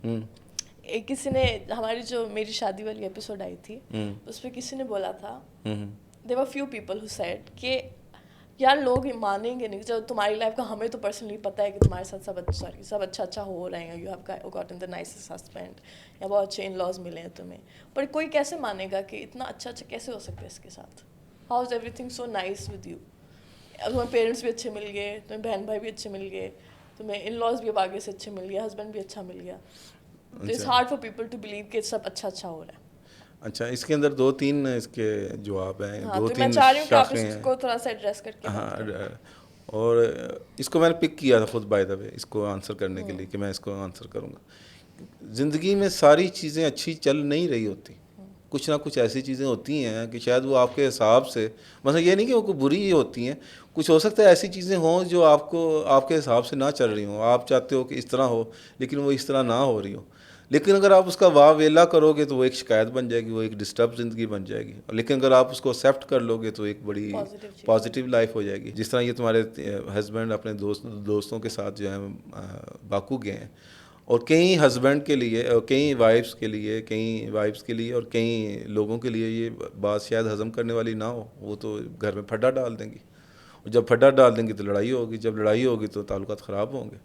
ایک کسی نے ہماری جو میری شادی والی ایپیسوڈ آئی تھی اس پہ کسی نے بولا تھا there were few people who said کہ یار لوگ مانیں گے نہیں جب تمہاری لائف کا ہمیں تو پرسنلی پتہ ہے کہ تمہارے ساتھ سب اچھا ہو رہے ہیں, you have gotten the نائسسٹ husband یا بہت اچھے ان لاز ملے ہیں تمہیں, پر کوئی کیسے مانے گا کہ اتنا اچھا کیسے ہو سکتا ہے اس کے ساتھ, how is every thing so nice with you, تمہیں پیرنٹس بھی اچھے مل گئے, تمہیں بہن بھائی بھی اچھے مل گئے, تمہیں ان لاز بھی اب آگے سے اچھے مل گئے, ہسبینڈ بھی اچھا مل گیا, it's hard for people to believe کہ سب اچھا ہو رہا ہے. اچھا, اس کے اندر 2-3 اس کے جواب ہیں, 2-3 شاخیں ہیں. ہیں. کو تھوڑا سا ایڈریس کر کے ہاں, اور اس کو میں نے پک کیا تھا خود بائی دا وے اس کو آنسر کرنے کے لیے کہ میں اس کو آنسر کروں گا. زندگی میں ساری چیزیں اچھی چل نہیں رہی ہوتی, کچھ نہ کچھ ایسی چیزیں ہوتی ہیں کہ شاید وہ آپ کے حساب سے, مثلا یہ نہیں کہ وہ کوئی بری ہوتی ہیں, کچھ ہو سکتا ہے ایسی چیزیں ہوں جو آپ کے حساب سے نہ چل رہی ہوں, آپ چاہتے ہو کہ اس طرح ہو لیکن وہ اس طرح نہ ہو رہی ہو, لیکن اگر آپ اس کا واہ ویلا کرو گے تو وہ ایک شکایت بن جائے گی, وہ ایک ڈسٹرب زندگی بن جائے گی, لیکن اگر آپ اس کو ایکسیپٹ کر لو گے تو ایک بڑی پازیٹیو لائف ہو جائے گی. جس طرح یہ تمہارے ہسبینڈ اپنے دوستوں کے ساتھ جو ہے باکو گئے ہیں, اور کئی ہسبینڈ کے لیے اور کئی وائفس کے لیے اور کئی لوگوں کے لیے یہ بات شاید ہضم کرنے والی نہ ہو, وہ تو گھر میں پھڈا ڈال دیں گی, اور جب پھڈا ڈال دیں گی تو لڑائی ہوگی, جب لڑائی ہوگی تو تعلقات خراب ہوں گے.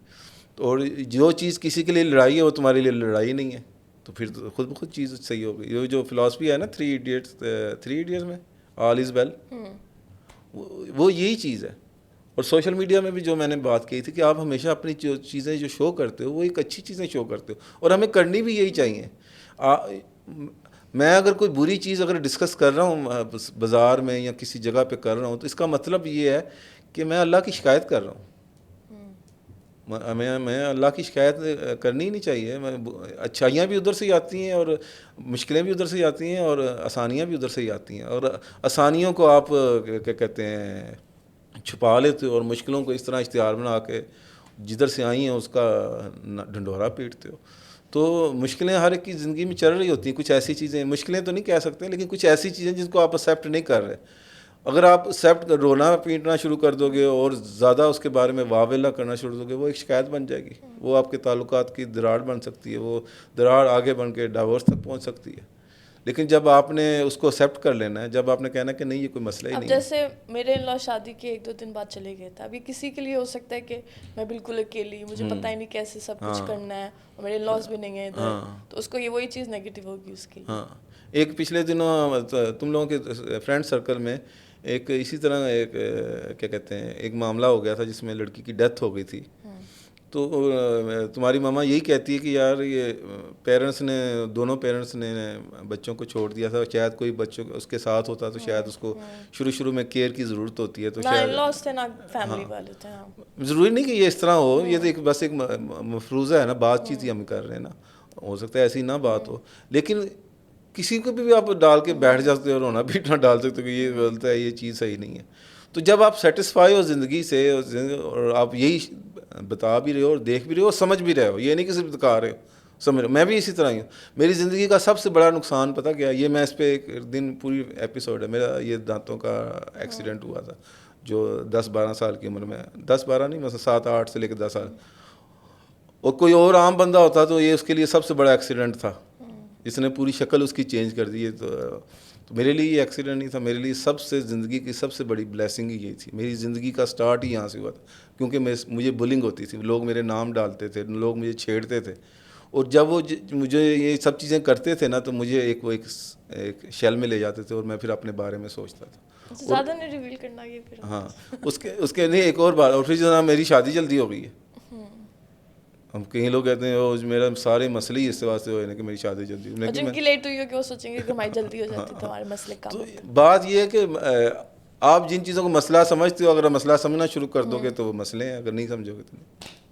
اور جو چیز کسی کے لیے لڑائی ہے وہ تمہارے لیے لڑائی نہیں ہے, تو پھر خود بخود چیز صحیح ہوگی. یہ جو فلاسفی ہے نا 3 ایڈیٹس میں آل از ویل, وہ یہی چیز ہے. اور سوشل میڈیا میں بھی جو میں نے بات کی تھی کہ آپ ہمیشہ اپنی چیزیں جو شو کرتے ہو وہ ایک اچھی چیزیں شو کرتے ہو, اور ہمیں کرنی بھی یہی چاہیے. میں اگر کوئی بری چیز اگر ڈسکس کر رہا ہوں بازار میں یا کسی جگہ پہ کر رہا ہوں تو اس کا مطلب یہ ہے کہ میں اللہ کی شکایت کر رہا ہوں. میں اللہ کی شکایت کرنی ہی نہیں چاہیے. اچھائیاں بھی ادھر سے ہی آتی ہیں اور مشکلیں بھی ادھر سے ہی آتی ہیں اور آسانیاں بھی ادھر سے ہی آتی ہیں, اور آسانیوں کو آپ کیا کہتے ہیں چھپا لیتے ہو, اور مشکلوں کو اس طرح اشتہار بنا کے جدھر سے آئی ہیں اس کا ڈھنڈورا پیٹتے ہو. تو مشکلیں ہر ایک کی زندگی میں چل رہی ہوتی ہیں. کچھ ایسی چیزیں, مشکلیں تو نہیں کہہ سکتے, لیکن کچھ ایسی چیزیں جن کو آپ ایکسیپٹ نہیں کر رہے. اگر آپ ایکسیپٹ رونا پیٹنا شروع کر دو گے اور زیادہ اس کے بارے میں واویلا کرنا شروع کر دو گے, وہ ایک شکایت بن جائے گی, وہ آپ کے تعلقات کی دراڑ بن سکتی ہے, وہ دراڑ آگے بن کے ڈائیورس تک پہنچ سکتی ہے. لیکن جب آپ نے اس کو ایکسیپٹ کر لینا ہے, جب آپ نے کہنا کہ نہیں یہ کوئی مسئلہ ہی نہیں ہے. اب جیسے میرے ان لا شادی کے 1-2 دن بعد چلے گئے تھے, ابھی کسی کے لیے ہو سکتا ہے کہ میں بالکل اکیلی, مجھے پتہ ہی نہیں کیسے سب کچھ کرنا ہے, اور میرے ان لاز بھی نہیں ہیں ادھر, تو اس کو یہ وہی چیز نیگیٹو ہوگی اس کے لیے. ہاں, ایک پچھلے دنوں تم لوگوں کے فرینڈ سرکل میں ایک اسی طرح ایک کیا کہتے ہیں ایک معاملہ ہو گیا تھا جس میں لڑکی کی ڈیتھ ہو گئی تھی. تو تمہاری ماما یہی کہتی ہے کہ یار یہ دونوں پیرنٹس نے بچوں کو چھوڑ دیا تھا, شاید کوئی بچوں اس کے ساتھ ہوتا تو شاید اس کو شروع میں کیئر کی ضرورت ہوتی ہے, تو شاید ضروری نہیں کہ یہ اس طرح ہو, یہ تو بس ایک مفروضہ ہے نا, بات چیت ہی ہم کر رہے ہیں نا, ہو سکتا ہے ایسی نہ بات ہو, لیکن کسی کو بھی آپ ڈال کے بیٹھ جاتے ہو, رونا پیٹنا ڈال سکتے ہو کہ یہ غلط ہے, یہ چیز صحیح نہیں ہے. تو جب آپ سیٹسفائی ہو زندگی سے اور آپ یہی بتا بھی رہے ہو اور دیکھ بھی رہے ہو اور سمجھ بھی رہے ہو, یہ نہیں کہ صرف دکھا رہے ہو, سمجھ رہے ہو. میں بھی اسی طرح ہی ہوں. میری زندگی کا سب سے بڑا نقصان پتہ کیا, یہ میں اس پہ ایک دن پوری ایپیسوڈ ہے میرا, یہ دانتوں کا ایکسیڈنٹ ہوا تھا جو 10-12 سال کی عمر میں, 10-12 نہیں مثلا 7-8 سے لے کے 10 سال, اور کوئی اور عام بندہ ہوتا تو یہ اس کے لیے سب سے بڑا ایکسیڈنٹ تھا, اس نے پوری شکل اس کی چینج کر دی. تو میرے لیے یہ ایکسیڈنٹ نہیں تھا, میرے لیے زندگی کی سب سے بڑی بلیسنگ ہی یہی تھی. میری زندگی کا سٹارٹ ہی یہاں سے ہوا تھا, کیونکہ مجھے بلنگ ہوتی تھی, لوگ میرے نام ڈالتے تھے, لوگ مجھے چھیڑتے تھے, اور جب وہ مجھے یہ سب چیزیں کرتے تھے نا تو مجھے ایک شیل میں لے جاتے تھے, اور میں پھر اپنے بارے میں سوچتا تھا. زیادہ نہیں ریویل کرنا یہ پھر. ہاں, اس کے نہیں ایک اور بات, اور پھر جناب میری شادی جلدی ہو گئی ہے. ہم کئی لوگ کہتے ہیں میرا سارے مسئلے ہی اس واسطے ہوئے نا کہ میری شادی جلدی ہوئی, جن کی لیٹ ہوئی ہو کہ وہ سوچیں گے کہ ہماری جلدی ہو جاتی تو ہمارے مسئلے کم. تو بات یہ ہے کہ آپ جن چیزوں کو مسئلہ سمجھتے ہو, اگر مسئلہ سمجھنا شروع کر دو گے تو وہ مسئلے ہیں, اگر نہیں سمجھو گے تو نہیں.